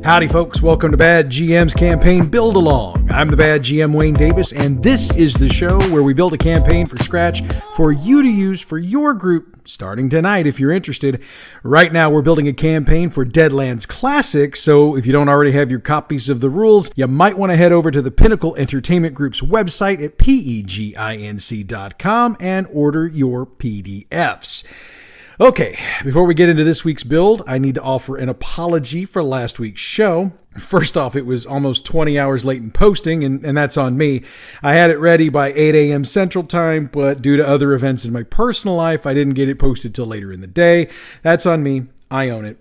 Howdy folks, welcome to Bad GM's Campaign Build Along. I'm the Bad GM Wayne Davis, and this is the show where we build a campaign from scratch for you to use for your group starting tonight if you're interested. Right now we're building a campaign for Deadlands Classic, so if you don't already have your copies of the rules, you might want to head over to the Pinnacle Entertainment Group's website at peginc.com and order your PDFs. Okay, before we get into this week's build, I need to offer an apology for last week's show. First off, it was almost 20 hours late in posting, and that's on me. I had it ready by 8 a.m. Central Time, but due to other events in my personal life, I didn't get it posted till later in the day. That's on me. I own it.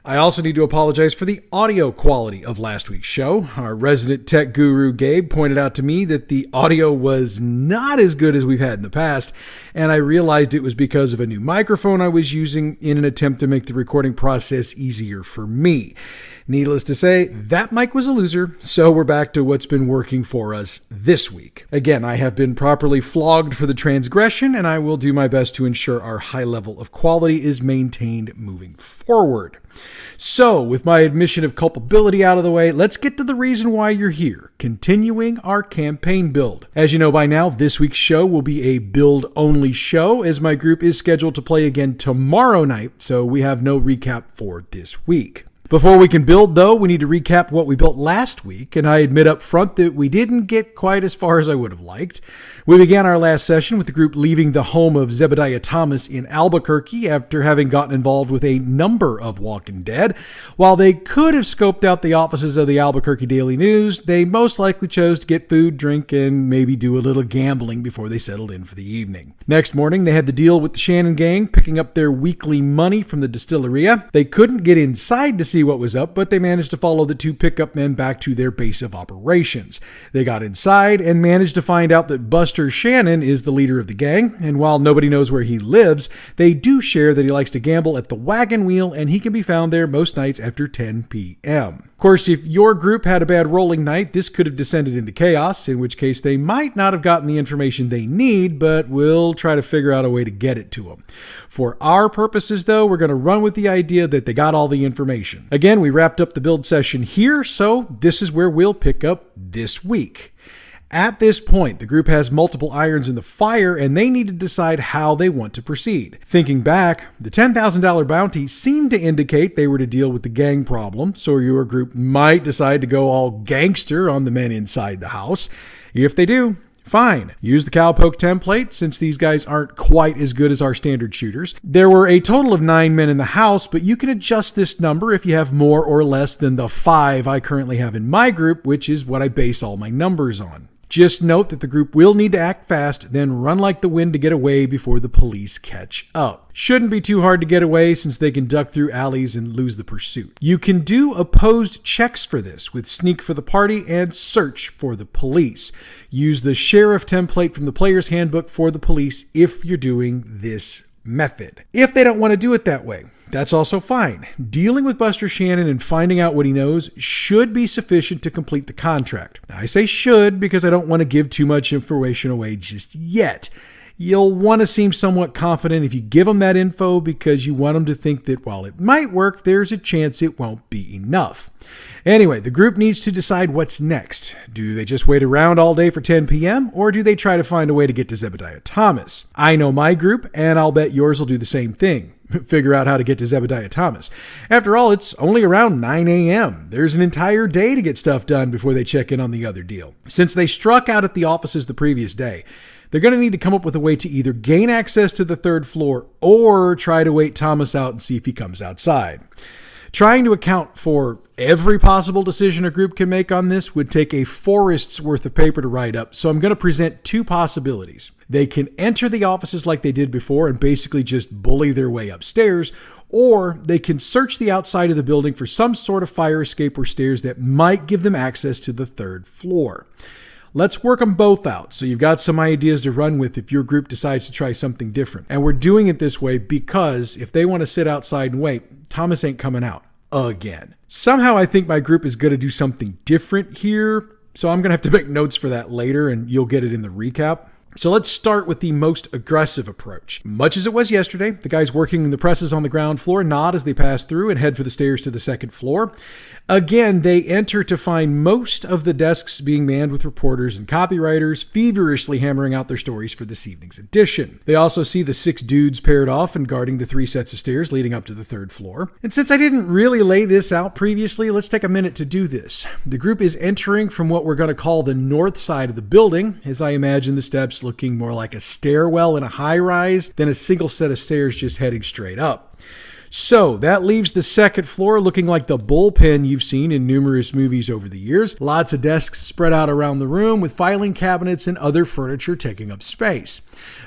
I also need to apologize for the audio quality of last week's show. Our resident tech guru, Gabe, pointed out to me that the audio was not as good as we've had in the past, and I realized it was because of a new microphone I was using in an attempt to make the recording process easier for me. Needless to say, that mic was a loser, so we're back to what's been working for us this week. Again, I have been properly flogged for the transgression, and I will do my best to ensure our high level of quality is maintained moving forward. So, with my admission of culpability out of the way, let's get to the reason why you're here, continuing our campaign build. As you know by now, this week's show will be a build-only show, as my group is scheduled to play again tomorrow night, so we have no recap for this week. Before we can build, though, we need to recap what we built last week, and I admit up front that we didn't get quite as far as I would have liked. We began our last session with the group leaving the home of Zebediah Thomas in Albuquerque after having gotten involved with a number of Walking Dead. While they could have scoped out the offices of the Albuquerque Daily News, they most likely chose to get food, drink, and maybe do a little gambling before they settled in for the evening. Next morning, they had to deal with the Shannon Gang, picking up their weekly money from the distilleria. They couldn't get inside to see what was up, but they managed to follow the two pickup men back to their base of operations. They got inside and managed to find out that Buster Shannon is the leader of the gang, and while nobody knows where he lives, they do share that he likes to gamble at the Wagon Wheel, and he can be found there most nights after 10 p.m. Of course, if your group had a bad rolling night, this could have descended into chaos, in which case they might not have gotten the information they need, but we'll try to figure out a way to get it to them. For our purposes, though, we're going to run with the idea that they got all the information. Again, we wrapped up the build session here, so this is where we'll pick up this week. At this point, the group has multiple irons in the fire, and they need to decide how they want to proceed. Thinking back, the $10,000 bounty seemed to indicate they were to deal with the gang problem, so your group might decide to go all gangster on the men inside the house. If they do, fine. Use the cowpoke template, since these guys aren't quite as good as our standard shooters. There were a total of 9 men in the house, but you can adjust this number if you have more or less than the 5 I currently have in my group, which is what I base all my numbers on. Just note that the group will need to act fast, then run like the wind to get away before the police catch up. Shouldn't be too hard to get away since they can duck through alleys and lose the pursuit. You can do opposed checks for this with sneak for the party and search for the police. Use the sheriff template from the player's handbook for the police if you're doing this method. If they don't want to do it that way, that's also fine. Dealing with Buster Shannon and finding out what he knows should be sufficient to complete the contract. Now, I say should because I don't want to give too much information away just yet. You'll want to seem somewhat confident if you give them that info because you want them to think that while it might work, there's a chance it won't be enough. Anyway, the group needs to decide what's next. Do they just wait around all day for 10 p.m. or do they try to find a way to get to Zebediah Thomas? I know my group, and I'll bet yours will do the same thing. Figure out how to get to Zebediah Thomas. After all, it's only around 9 a.m. There's an entire day to get stuff done before they check in on the other deal. Since they struck out at the offices the previous day, they're going to need to come up with a way to either gain access to the third floor or try to wait Thomas out and see if he comes outside. Trying to account for every possible decision a group can make on this would take a forest's worth of paper to write up, so I'm going to present two possibilities. They can enter the offices like they did before and basically just bully their way upstairs, or they can search the outside of the building for some sort of fire escape or stairs that might give them access to the third floor. Let's work them both out so you've got some ideas to run with if your group decides to try something different. And we're doing it this way because if they want to sit outside and wait, Thomas ain't coming out again. Somehow I think my group is going to do something different here, so I'm going to have to make notes for that later and you'll get it in the recap. So let's start with the most aggressive approach. Much as it was yesterday, the guys working the presses on the ground floor nod as they pass through and head for the stairs to the second floor. Again, they enter to find most of the desks being manned with reporters and copywriters feverishly hammering out their stories for this evening's edition. They also see the 6 dudes paired off and guarding the 3 sets of stairs leading up to the 3rd floor. And since I didn't really lay this out previously, let's take a minute to do this. The group is entering from what we're going to call the north side of the building, as I imagine the steps looking more like a stairwell in a high-rise than a single set of stairs just heading straight up. So that leaves the second floor looking like the bullpen you've seen in numerous movies over the years. Lots of desks spread out around the room with filing cabinets and other furniture taking up space.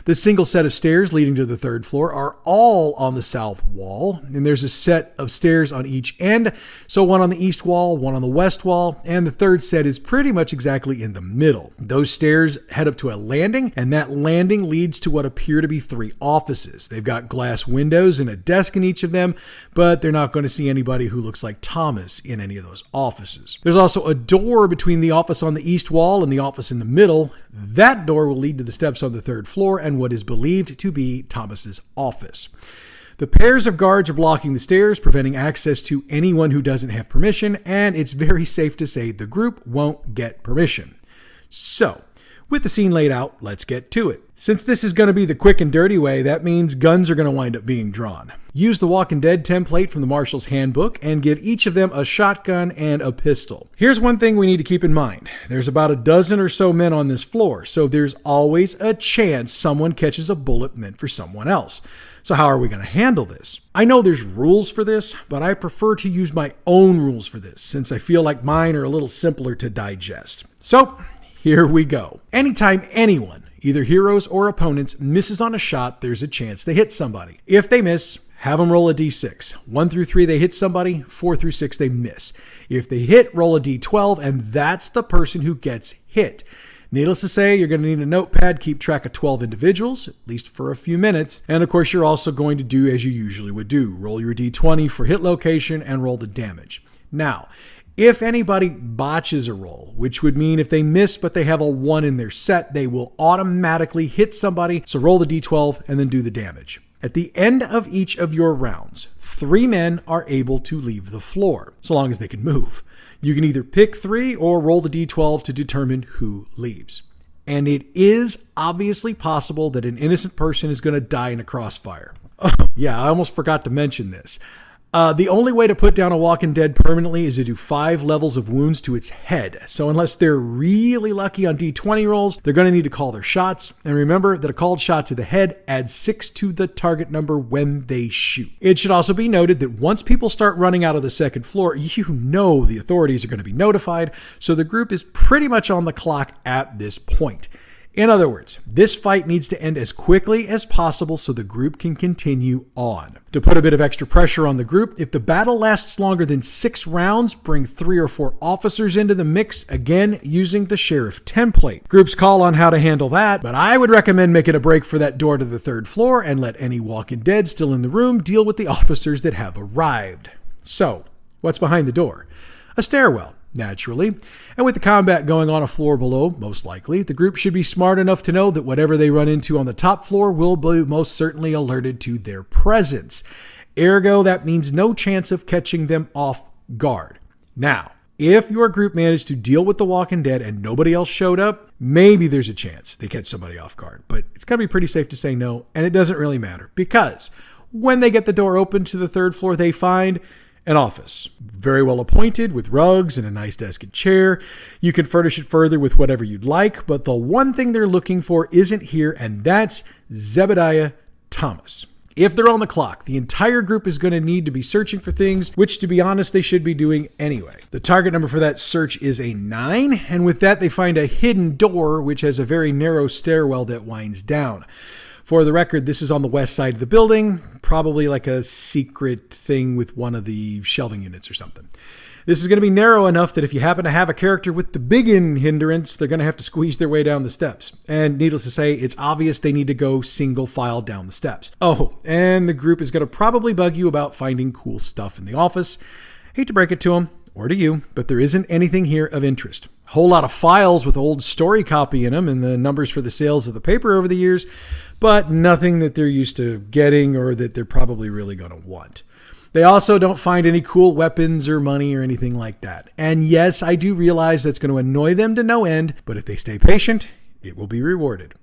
The single set of stairs leading to the 3rd floor are all on the south wall, and there's a set of stairs on each end. So one on the east wall, one on the west wall, and the 3rd set is pretty much exactly in the middle. Those stairs head up to a landing, and that landing leads to what appear to be 3 offices. They've got glass windows and a desk in each of them, but they're not going to see anybody who looks like Thomas in any of those offices. There's also a door between the office on the east wall and the office in the middle. That door will lead to the steps on the 3rd floor and what is believed to be Thomas's office. The pairs of guards are blocking the stairs, preventing access to anyone who doesn't have permission, and it's very safe to say the group won't get permission. So, with the scene laid out, let's get to it. Since this is going to be the quick and dirty way, that means guns are going to wind up being drawn. Use the Walking Dead template from the Marshal's Handbook and give each of them a shotgun and a pistol. Here's one thing we need to keep in mind. There's about a dozen or so men on this floor, so there's always a chance someone catches a bullet meant for someone else. So how are we going to handle this? I know there's rules for this, but I prefer to use my own rules for this since I feel like mine are a little simpler to digest. So, here we go. Anytime anyone, either heroes or opponents, misses on a shot, there's a chance they hit somebody. If they miss, have them roll a d6. 1 through 3, they hit somebody. 4 through 6, they miss. If they hit, roll a d12, and that's the person who gets hit. Needless to say, you're going to need a notepad, keep track of 12 individuals, at least for a few minutes. And of course, you're also going to do as you usually would do. Roll your d20 for hit location and roll the damage. Now, if anybody botches a roll, which would mean if they miss but they have a 1 in their set, they will automatically hit somebody. So roll the d12 and then do the damage. At the end of each of your rounds, 3 men are able to leave the floor, so long as they can move. You can either pick 3 or roll the d12 to determine who leaves. And it is obviously possible that an innocent person is going to die in a crossfire. Oh, yeah, I almost forgot to mention this. The only way to put down a Walking Dead permanently is to do 5 levels of wounds to its head. So unless they're really lucky on D20 rolls, they're going to need to call their shots. And remember that a called shot to the head adds 6 to the target number when they shoot. It should also be noted that once people start running out of the second floor, you know the authorities are going to be notified. So the group is pretty much on the clock at this point. In other words, this fight needs to end as quickly as possible so the group can continue on. To put a bit of extra pressure on the group, if the battle lasts longer than 6 rounds, bring 3 or 4 officers into the mix, again using the sheriff template. Groups call on how to handle that, but I would recommend making a break for that door to the 3rd floor and let any Walking Dead still in the room deal with the officers that have arrived. So, what's behind the door? A stairwell. Naturally, and with the combat going on a floor below, most likely, the group should be smart enough to know that whatever they run into on the top floor will be most certainly alerted to their presence. Ergo, that means no chance of catching them off guard. Now, if your group managed to deal with the Walking Dead and nobody else showed up, maybe there's a chance they catch somebody off guard, but it's going to be pretty safe to say no, and it doesn't really matter, because when they get the door open to the 3rd floor, they find an office, very well appointed with rugs and a nice desk and chair. You can furnish it further with whatever you'd like, but the one thing they're looking for isn't here, and that's Zebediah Thomas. If they're on the clock, the entire group is going to need to be searching for things, which to be honest, they should be doing anyway. The target number for that search is a 9, and with that they find a hidden door which has a very narrow stairwell that winds down. For the record, this is on the west side of the building, probably like a secret thing with one of the shelving units or something. This is going to be narrow enough that if you happen to have a character with the big hindrance, they're going to have to squeeze their way down the steps. And needless to say, it's obvious they need to go single file down the steps. Oh, and the group is going to probably bug you about finding cool stuff in the office. Hate to break it to them, or to you, but there isn't anything here of interest. whole lot of files with old story copy in them and the numbers for the sales of the paper over the years, but nothing that they're used to getting or that they're probably really going to want. They also don't find any cool weapons or money or anything like that. And yes, I do realize that's going to annoy them to no end, but if they stay patient, it will be rewarded.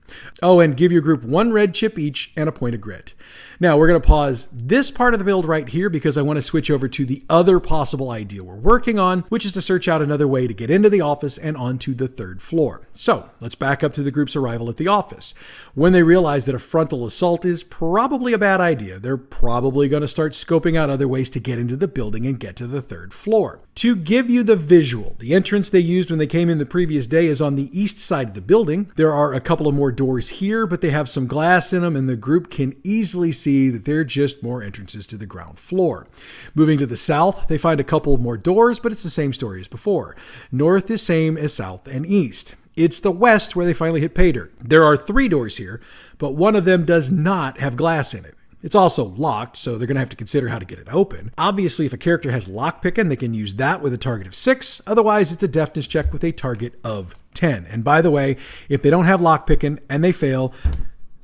Oh, and give your group 1 red chip each and a point of grit. Now, we're going to pause this part of the build right here because I want to switch over to the other possible idea we're working on, which is to search out another way to get into the office and onto the 3rd floor. So, let's back up to the group's arrival at the office. When they realize that a frontal assault is probably a bad idea, they're probably going to start scoping out other ways to get into the building and get to the 3rd floor. To give you the visual, the entrance they used when they came in the previous day is on the east side of the building. There are a couple of more doors here, but they have some glass in them, and the group can easily see that they're just more entrances to the ground floor. Moving to the south, they find a couple more doors, but it's the same story as before. North is same as south and east. It's the west where they finally hit pay dirt. There are 3 doors here, but one of them does not have glass in it. It's also locked, so they're going to have to consider how to get it open. Obviously, if a character has lockpicking, they can use that with a target of 6. Otherwise, it's a deftness check with a target of 10. And by the way, if they don't have lockpicking and they fail,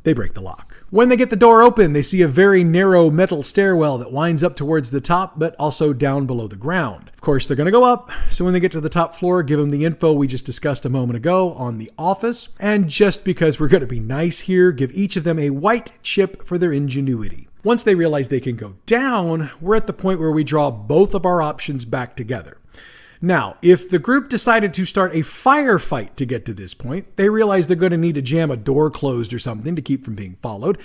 they break the lock. When they get the door open, they see a very narrow metal stairwell that winds up towards the top, but also down below the ground. Of course, they're going to go up, so when they get to the top floor, give them the info we just discussed a moment ago on the office. And just because we're going to be nice here, give each of them a white chip for their ingenuity. Once they realize they can go down, we're at the point where we draw both of our options back together. Now, if the group decided to start a firefight to get to this point, they realize they're going to need to jam a door closed or something to keep from being followed.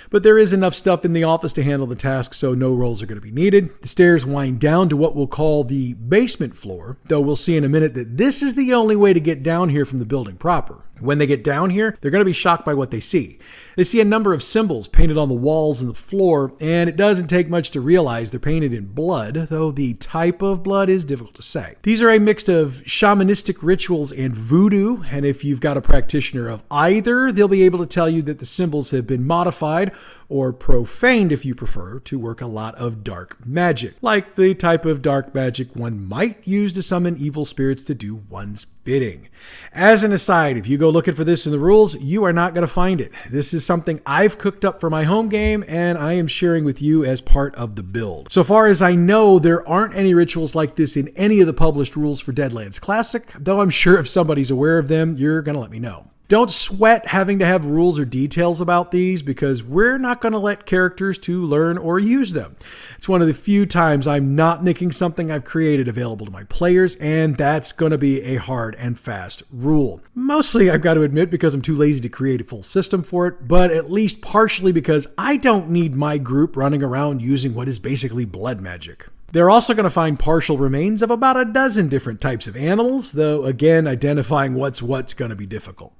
But there is enough stuff in the office to handle the task, so no rolls are going to be needed. The stairs wind down to what we'll call the basement floor, though we'll see in a minute that this is the only way to get down here from the building proper. When they get down here, they're going to be shocked by what they see. They see a number of symbols painted on the walls and the floor, and it doesn't take much to realize they're painted in blood, though the type of blood is difficult to say. These are a mix of shamanistic rituals and voodoo, and if you've got a practitioner of either, they'll be able to tell you that the symbols have been modified, or profaned if you prefer, to work a lot of dark magic, like the type of dark magic one might use to summon evil spirits to do one's bidding. As an aside, if you go looking for this in the rules, you are not going to find it. This is something I've cooked up for my home game, and I am sharing with you as part of the build. So far as I know, there aren't any rituals like this in any of the published rules for Deadlands Classic, though I'm sure if somebody's aware of them, you're going to let me know. Don't sweat having to have rules or details about these because we're not going to let characters to learn or use them. It's one of the few times I'm not making something I've created available to my players, and that's going to be a hard and fast rule. Mostly, I've got to admit, because I'm too lazy to create a full system for it, but at least partially because I don't need my group running around using what is basically blood magic. They're also going to find partial remains of about a dozen different types of animals, though again, identifying what's going to be difficult.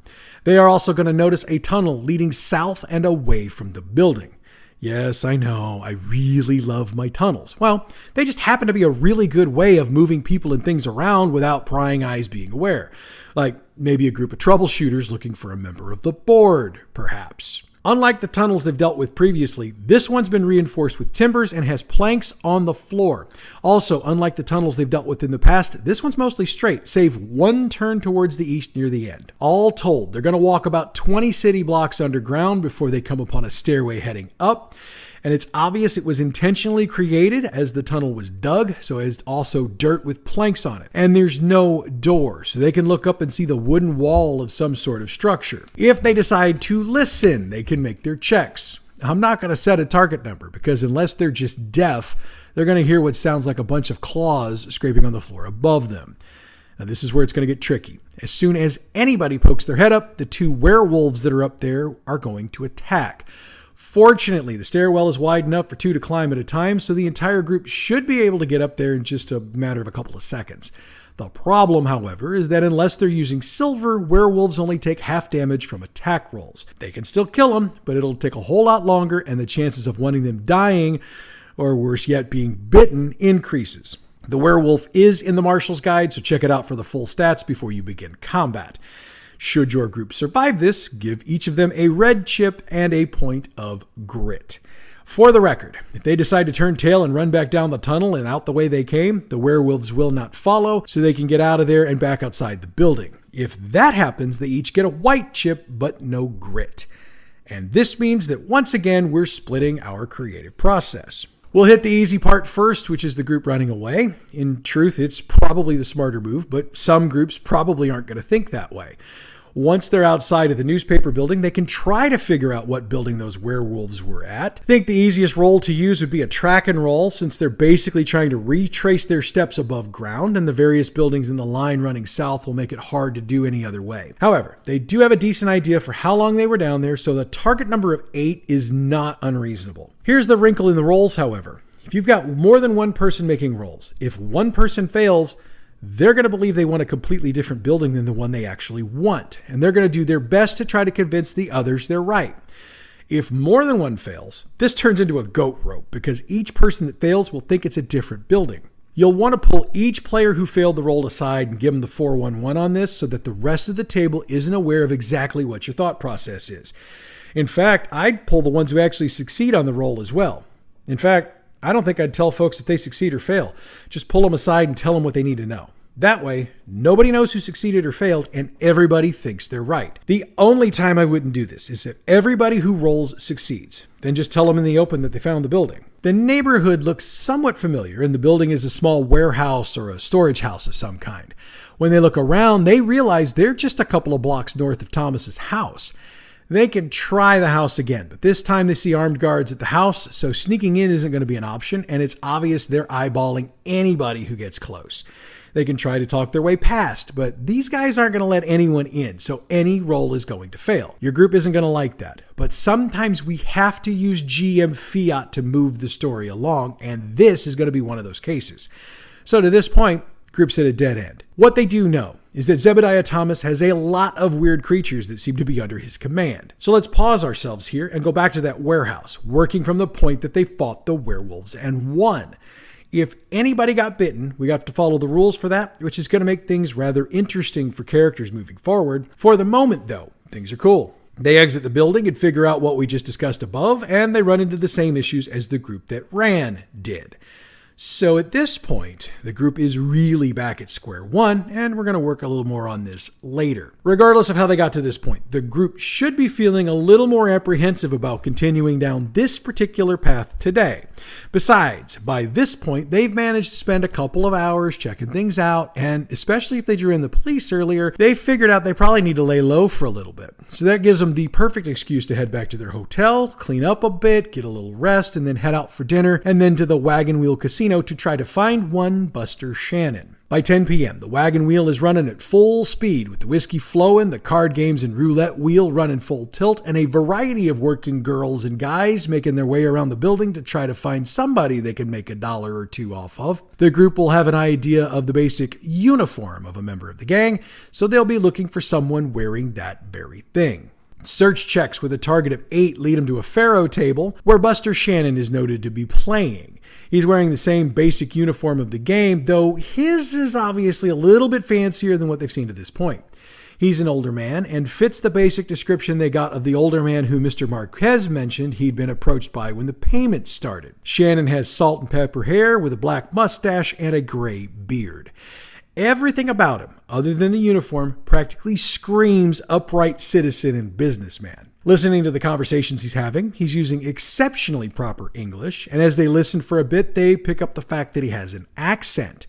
They are also going to notice a tunnel leading south and away from the building. Yes, I know, I really love my tunnels. Well, they just happen to be a really good way of moving people and things around without prying eyes being aware. Like maybe a group of troubleshooters looking for a member of the board, perhaps. Unlike the tunnels they've dealt with previously, this one's been reinforced with timbers and has planks on the floor. Also, unlike the tunnels they've dealt with in the past, this one's mostly straight, save one turn towards the east near the end. All told, they're going to walk about 20 city blocks underground before they come upon a stairway heading up. And it's obvious it was intentionally created as the tunnel was dug, so it's also dirt with planks on it. And there's no door, so they can look up and see the wooden wall of some sort of structure. If they decide to listen, they can make their checks. I'm not going to set a target number, because unless they're just deaf, they're going to hear what sounds like a bunch of claws scraping on the floor above them. Now this is where it's going to get tricky. As soon as anybody pokes their head up, the 2 werewolves that are up there are going to attack. Fortunately, the stairwell is wide enough for 2 to climb at a time, so the entire group should be able to get up there in just a matter of a couple of seconds. The problem, however, is that unless they're using silver, werewolves only take half damage from attack rolls. They can still kill them, but it'll take a whole lot longer, and the chances of one of them dying, or worse yet, being bitten, increases. The werewolf is in the Marshal's Guide, so check it out for the full stats before you begin combat. Should your group survive this, give each of them a red chip and a point of grit. For the record, if they decide to turn tail and run back down the tunnel and out the way they came, the werewolves will not follow, so they can get out of there and back outside the building. If that happens, they each get a white chip, but no grit. And this means that once again, we're splitting our creative process. We'll hit the easy part first, which is the group running away. In truth, it's probably the smarter move, but some groups probably aren't going to think that way. Once they're outside of the newspaper building, they can try to figure out what building those werewolves were at. I think the easiest role to use would be a track and roll, since they're basically trying to retrace their steps above ground, and the various buildings in the line running south will make it hard to do any other way. However, they do have a decent idea for how long they were down there, so the target number of 8 is not unreasonable. Here's the wrinkle in the rolls, however. If you've got more than one person making rolls, if one person fails, they're going to believe they want a completely different building than the one they actually want, and they're going to do their best to try to convince the others they're right. If more than one fails, this turns into a goat rope, because each person that fails will think it's a different building. You'll want to pull each player who failed the roll aside and give them the 411 on this, so that the rest of the table isn't aware of exactly what your thought process is. In fact, I'd pull the ones who actually succeed on the roll as well. In fact, I don't think I'd tell folks if they succeed or fail. Just pull them aside and tell them what they need to know. That way, nobody knows who succeeded or failed, and everybody thinks they're right. The only time I wouldn't do this is if everybody who rolls succeeds. Then just tell them in the open that they found the building. The neighborhood looks somewhat familiar, and the building is a small warehouse or a storage house of some kind. When they look around, they realize they're just a couple of blocks north of Thomas's house. They can try the house again, but this time they see armed guards at the house, so sneaking in isn't going to be an option, and it's obvious they're eyeballing anybody who gets close. They can try to talk their way past, but these guys aren't going to let anyone in, so any roll is going to fail. Your group isn't going to like that, but sometimes we have to use GM fiat to move the story along, and this is going to be one of those cases. So to this point, group's at a dead end. What they do know is that Zebediah Thomas has a lot of weird creatures that seem to be under his command. So let's pause ourselves here and go back to that warehouse, working from the point that they fought the werewolves and won. If anybody got bitten, we have to follow the rules for that, which is going to make things rather interesting for characters moving forward. For the moment, though, things are cool. They exit the building and figure out what we just discussed above, and they run into the same issues as the group that ran did. So at this point, the group is really back at square one, and we're going to work a little more on this later. Regardless of how they got to this point, the group should be feeling a little more apprehensive about continuing down this particular path today. Besides, by this point, they've managed to spend a couple of hours checking things out, and especially if they drew in the police earlier, they figured out they probably need to lay low for a little bit. So that gives them the perfect excuse to head back to their hotel, clean up a bit, get a little rest, and then head out for dinner, and then to the Wagon Wheel Casino to try to find one Buster Shannon. By 10 p.m., the wagon wheel is running at full speed with the whiskey flowing, the card games and roulette wheel running full tilt, and a variety of working girls and guys making their way around the building to try to find somebody they can make $1 or $2 off of. The group will have an idea of the basic uniform of a member of the gang, so they'll be looking for someone wearing that very thing. Search checks with a target of 8 lead them to a faro table where Buster Shannon is noted to be playing. He's wearing the same basic uniform of the game, though his is obviously a little bit fancier than what they've seen to this point. He's an older man and fits the basic description they got of the older man who Mr. Marquez mentioned he'd been approached by when the payment started. Shannon has salt and pepper hair with a black mustache and a gray beard. Everything about him, other than the uniform, practically screams upright citizen and businessman. Listening to the conversations he's having, he's using exceptionally proper English, and as they listen for a bit, they pick up the fact that he has an accent.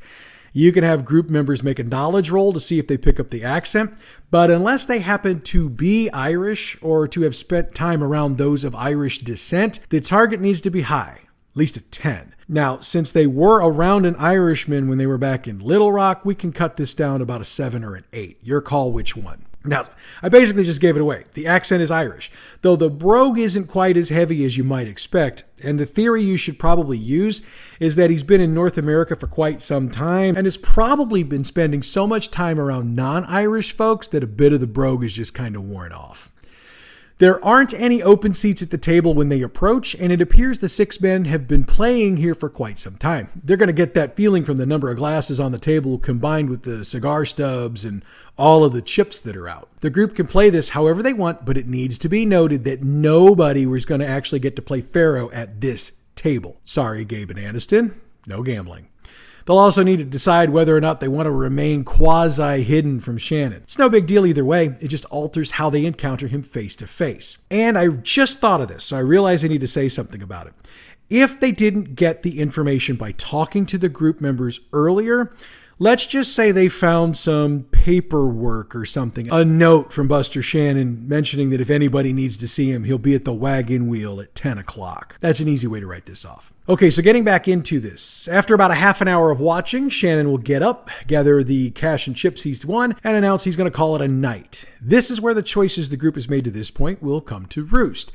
You can have group members make a knowledge roll to see if they pick up the accent, but unless they happen to be Irish or to have spent time around those of Irish descent, the target needs to be high, at least a 10. Now, since they were around an Irishman when they were back in Little Rock, we can cut this down to about a 7 or an 8. Your call which one. Now, I basically just gave it away. The accent is Irish, though the brogue isn't quite as heavy as you might expect, and the theory you should probably use is that he's been in North America for quite some time and has probably been spending so much time around non-Irish folks that a bit of the brogue is just kind of worn off. There aren't any open seats at the table when they approach, and it appears the 6 men have been playing here for quite some time. They're going to get that feeling from the number of glasses on the table combined with the cigar stubs and all of the chips that are out. The group can play this however they want, but it needs to be noted that nobody was going to actually get to play Pharaoh at this table. Sorry, Gabe and Aniston, no gambling. They'll also need to decide whether or not they want to remain quasi-hidden from Shannon. It's no big deal either way, it just alters how they encounter him face to face. And I just thought of this, so I realize I need to say something about it. If they didn't get the information by talking to the group members earlier, let's just say they found some paperwork or something, a note from Buster Shannon mentioning that if anybody needs to see him, he'll be at the wagon wheel at 10 o'clock. That's an easy way to write this off. Okay, so getting back into this. After about a half an hour of watching, Shannon will get up, gather the cash and chips he's won, and announce he's going to call it a night. This is where the choices the group has made to this point will come to roost.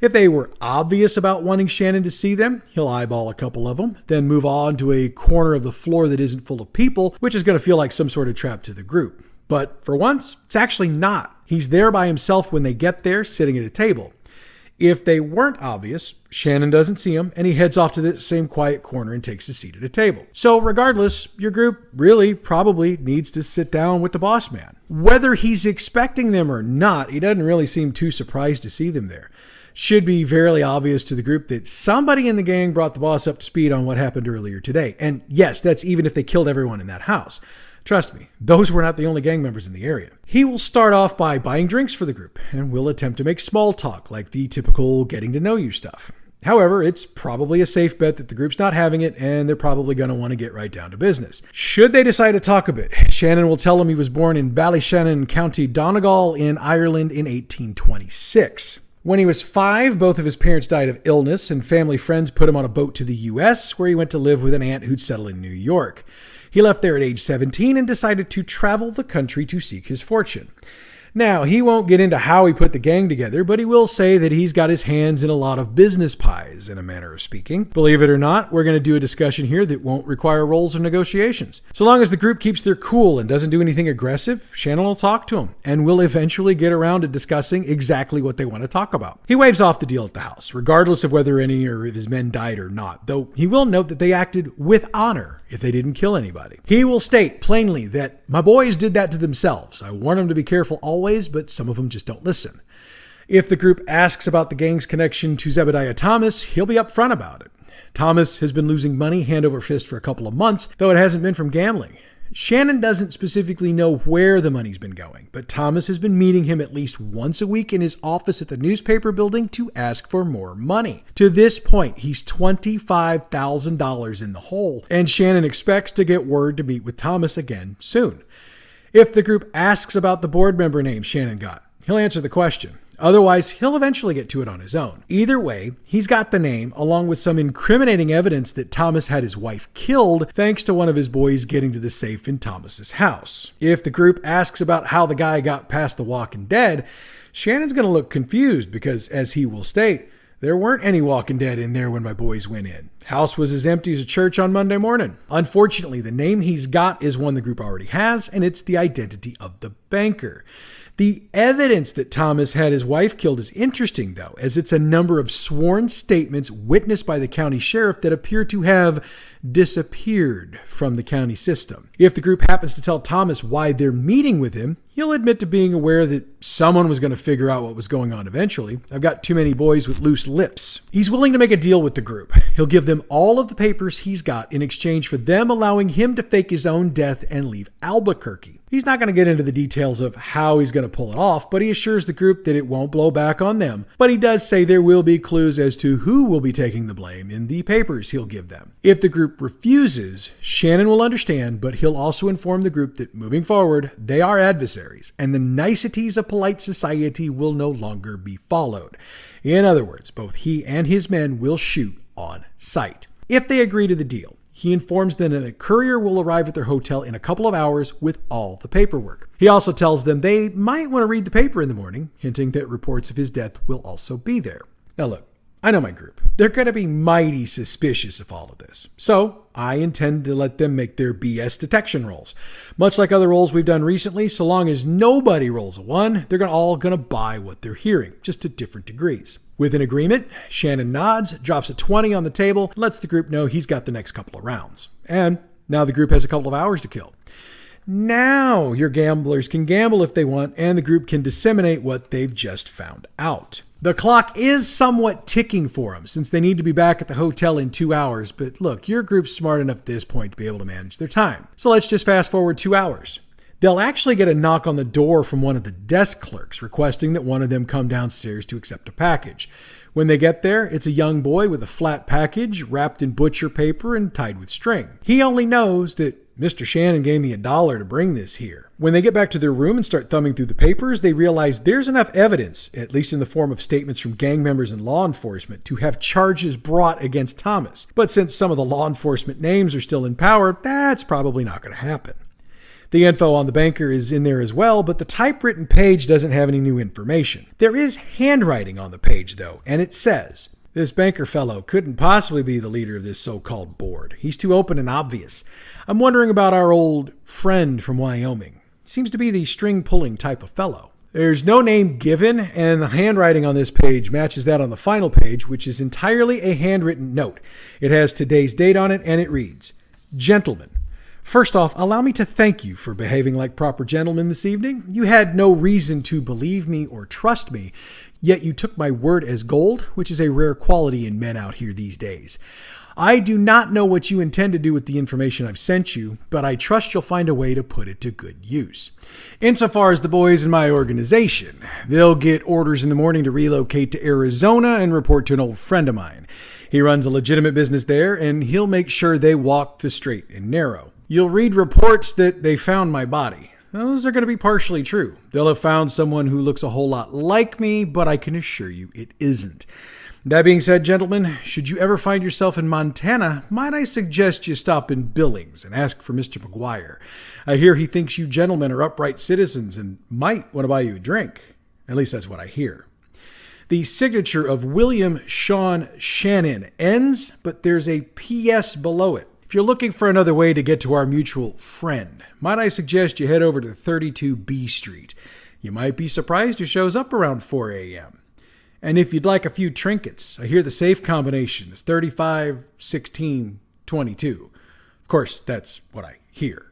If they were obvious about wanting Shannon to see them, he'll eyeball a couple of them, then move on to a corner of the floor that isn't full of people, which is going to feel like some sort of trap to the group. But for once, it's actually not. He's there by himself when they get there, sitting at a table. If they weren't obvious, Shannon doesn't see him, and he heads off to the same quiet corner and takes a seat at a table. So regardless, your group really probably needs to sit down with the boss man. Whether he's expecting them or not, he doesn't really seem too surprised to see them there. Should be fairly obvious to the group that somebody in the gang brought the boss up to speed on what happened earlier today. And yes, that's even if they killed everyone in that house. Trust me, those were not the only gang members in the area. He will start off by buying drinks for the group and will attempt to make small talk, like the typical getting to know you stuff. However, it's probably a safe bet that the group's not having it, and they're probably going to want to get right down to business. Should they decide to talk a bit, Shannon will tell him he was born in Ballyshannon, County Donegal in Ireland in 1826. When he was 5, both of his parents died of illness, and family friends put him on a boat to the U.S., where he went to live with an aunt who'd settle in New York. He left there at age 17 and decided to travel the country to seek his fortune. Now, he won't get into how he put the gang together, but he will say that he's got his hands in a lot of business pies, in a manner of speaking. Believe it or not, we're going to do a discussion here that won't require rolls or negotiations. So long as the group keeps their cool and doesn't do anything aggressive, Shannon will talk to him, and will eventually get around to discussing exactly what they want to talk about. He waves off the deal at the house, regardless of whether any of his men died or not, though he will note that they acted with honor if they didn't kill anybody. He will state plainly that my boys did that to themselves. I warn them to be careful always, but some of them just don't listen. If the group asks about the gang's connection to Zebediah Thomas, he'll be upfront about it. Thomas has been losing money hand over fist for a couple of months, though it hasn't been from gambling. Shannon doesn't specifically know where the money's been going, but Thomas has been meeting him at least once a week in his office at the newspaper building to ask for more money. To this point, he's $25,000 in the hole, and Shannon expects to get word to meet with Thomas again soon. If the group asks about the board member name Shannon got, he'll answer the question. Otherwise, he'll eventually get to it on his own. Either way, he's got the name, along with some incriminating evidence that Thomas had his wife killed thanks to one of his boys getting to the safe in Thomas's house. If the group asks about how the guy got past the Walking Dead, Shannon's going to look confused because, as he will state, there weren't any Walking Dead in there when my boys went in. House was as empty as a church on Monday morning. Unfortunately, the name he's got is one the group already has, and it's the identity of the banker. The evidence that Thomas had his wife killed is interesting, though, as it's a number of sworn statements witnessed by the county sheriff that appear to have disappeared from the county system. If the group happens to tell Thomas why they're meeting with him, he'll admit to being aware that someone was going to figure out what was going on eventually. I've got too many boys with loose lips. He's willing to make a deal with the group. He'll give them all of the papers he's got in exchange for them allowing him to fake his own death and leave Albuquerque. He's not going to get into the details of how he's going to pull it off, but he assures the group that it won't blow back on them. But he does say there will be clues as to who will be taking the blame in the papers he'll give them. If the group refuses, Shannon will understand, but he'll also inform the group that moving forward, they are adversaries, and the niceties of polite society will no longer be followed. In other words, both he and his men will shoot on sight. If they agree to the deal, he informs them that a courier will arrive at their hotel in a couple of hours with all the paperwork. He also tells them they might want to read the paper in the morning, hinting that reports of his death will also be there. Now look, I know my group. They're going to be mighty suspicious of all of this. So I intend to let them make their BS detection rolls. Much like other rolls we've done recently, so long as nobody rolls a 1, they're all going to buy what they're hearing, just to different degrees. With an agreement, Shannon nods, drops a 20 on the table, and lets the group know he's got the next couple of rounds. And now the group has a couple of hours to kill. Now your gamblers can gamble if they want, and the group can disseminate what they've just found out. The clock is somewhat ticking for them since they need to be back at the hotel in 2 hours, but look, your group's smart enough at this point to be able to manage their time. So let's just fast forward 2 hours. They'll actually get a knock on the door from one of the desk clerks requesting that one of them come downstairs to accept a package. When they get there, it's a young boy with a flat package wrapped in butcher paper and tied with string. He only knows that Mr. Shannon gave me $1 to bring this here. When they get back to their room and start thumbing through the papers, they realize there's enough evidence, at least in the form of statements from gang members and law enforcement, to have charges brought against Thomas. But since some of the law enforcement names are still in power, that's probably not going to happen. The info on the banker is in there as well, but the typewritten page doesn't have any new information. There is handwriting on the page, though, and it says, "This banker fellow couldn't possibly be the leader of this so-called board. He's too open and obvious. I'm wondering about our old friend from Wyoming. Seems to be the string-pulling type of fellow." There's no name given, and the handwriting on this page matches that on the final page, which is entirely a handwritten note. It has today's date on it, and it reads, "Gentlemen, first off, allow me to thank you for behaving like proper gentlemen this evening. You had no reason to believe me or trust me, yet you took my word as gold, which is a rare quality in men out here these days. I do not know what you intend to do with the information I've sent you, but I trust you'll find a way to put it to good use. Insofar as the boys in my organization, they'll get orders in the morning to relocate to Arizona and report to an old friend of mine. He runs a legitimate business there, and he'll make sure they walk the straight and narrow. You'll read reports that they found my body. Those are going to be partially true. They'll have found someone who looks a whole lot like me, but I can assure you it isn't. That being said, gentlemen, should you ever find yourself in Montana, might I suggest you stop in Billings and ask for Mr. McGuire. I hear he thinks you gentlemen are upright citizens and might want to buy you a drink. At least that's what I hear." The signature of William Sean Shannon ends, but there's a P.S. below it. If you're looking for another way to get to our mutual friend, might I suggest you head over to 32 B Street. You might be surprised who shows up around 4 a.m. And if you'd like a few trinkets, I hear the safe combination is 35, 16, 22. Of course, that's what I hear.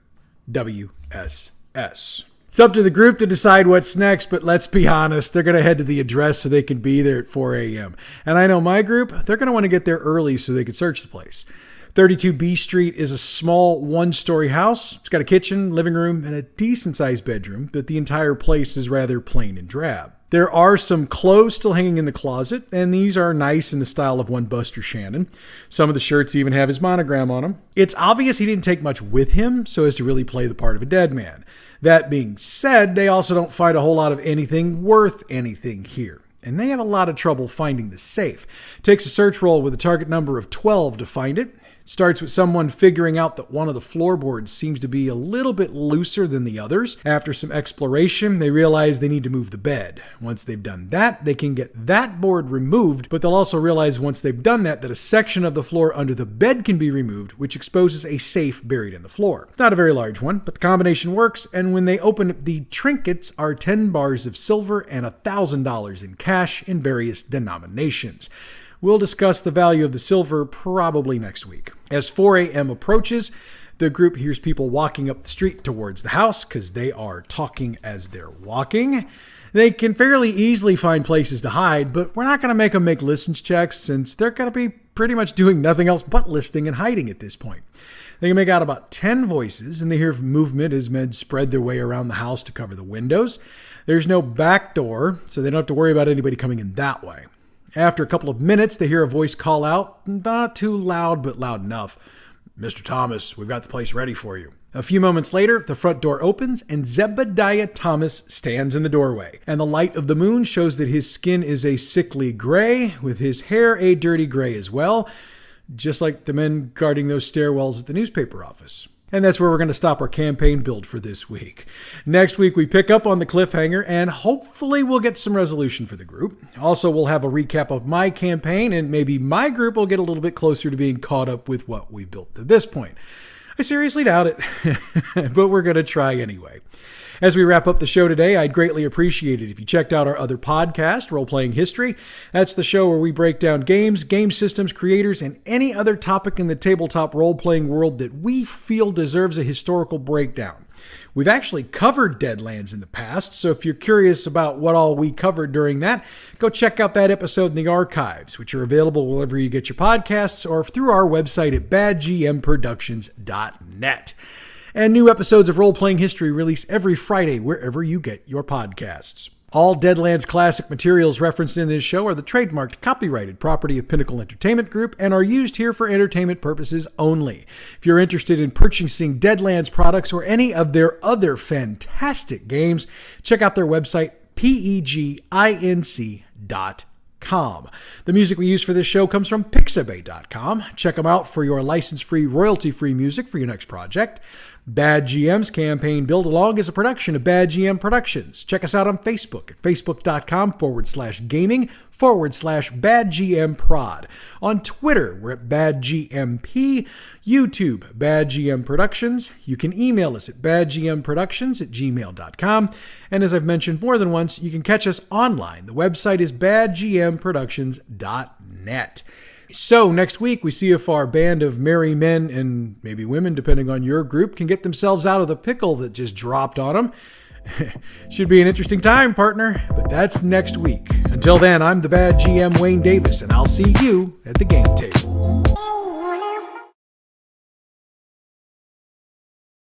WSS. It's up to the group to decide what's next, but let's be honest, they're going to head to the address so they can be there at 4 a.m. And I know my group, they're going to want to get there early so they can search the place. 32 B Street is a small one-story house. It's got a kitchen, living room, and a decent-sized bedroom, but the entire place is rather plain and drab. There are some clothes still hanging in the closet, and these are nice in the style of one Buster Shannon. Some of the shirts even have his monogram on them. It's obvious he didn't take much with him so as to really play the part of a dead man. That being said, they also don't find a whole lot of anything worth anything here, and they have a lot of trouble finding the safe. It takes a search roll with a target number of 12 to find it. Starts with someone figuring out that one of the floorboards seems to be a little bit looser than the others. After some exploration, they realize they need to move the bed. Once they've done that, they can get that board removed, but they'll also realize once they've done that a section of the floor under the bed can be removed, which exposes a safe buried in the floor. Not a very large one, but the combination works, and when they open it, the trinkets are 10 bars of silver and $1,000 in cash in various denominations. We'll discuss the value of the silver probably next week. As 4 a.m. approaches, the group hears people walking up the street towards the house because they are talking as they're walking. They can fairly easily find places to hide, but we're not going to make them make listens checks since they're going to be pretty much doing nothing else but listening and hiding at this point. They can make out about 10 voices, and they hear movement as men spread their way around the house to cover the windows. There's no back door, so they don't have to worry about anybody coming in that way. After a couple of minutes, they hear a voice call out, not too loud, but loud enough. "Mr. Thomas, we've got the place ready for you." A few moments later, the front door opens and Zebediah Thomas stands in the doorway. And the light of the moon shows that his skin is a sickly gray, with his hair a dirty gray as well, just like the men guarding those stairwells at the newspaper office. And that's where we're going to stop our campaign build for this week. Next week, we pick up on the cliffhanger, and hopefully we'll get some resolution for the group. Also, we'll have a recap of my campaign, and maybe my group will get a little bit closer to being caught up with what we built to this point. I seriously doubt it, but we're going to try anyway. As we wrap up the show today, I'd greatly appreciate it if you checked out our other podcast, Role Playing History. That's the show where we break down games, game systems, creators, and any other topic in the tabletop role-playing world that we feel deserves a historical breakdown. We've actually covered Deadlands in the past, so if you're curious about what all we covered during that, go check out that episode in the archives, which are available wherever you get your podcasts or through our website at badgmproductions.net. And new episodes of Role Playing History release every Friday wherever you get your podcasts. All Deadlands classic materials referenced in this show are the trademarked copyrighted property of Pinnacle Entertainment Group and are used here for entertainment purposes only. If you're interested in purchasing Deadlands products or any of their other fantastic games, check out their website, peginc.com. The music we use for this show comes from pixabay.com. Check them out for your license-free, royalty-free music for your next project. Bad GM's campaign Build Along is a production of Bad GM Productions. Check us out on Facebook at facebook.com/gaming/BadGMProd. On Twitter, we're at BadGMP. YouTube, Bad GM Productions. You can email us at badgmproductions@gmail.com. And as I've mentioned more than once, you can catch us online. The website is badgmproductions.net. So next week, we see if our band of merry men and maybe women, depending on your group, can get themselves out of the pickle that just dropped on them. Should be an interesting time, partner, but that's next week. Until then, I'm the Bad GM Wayne Davis, and I'll see you at the game table.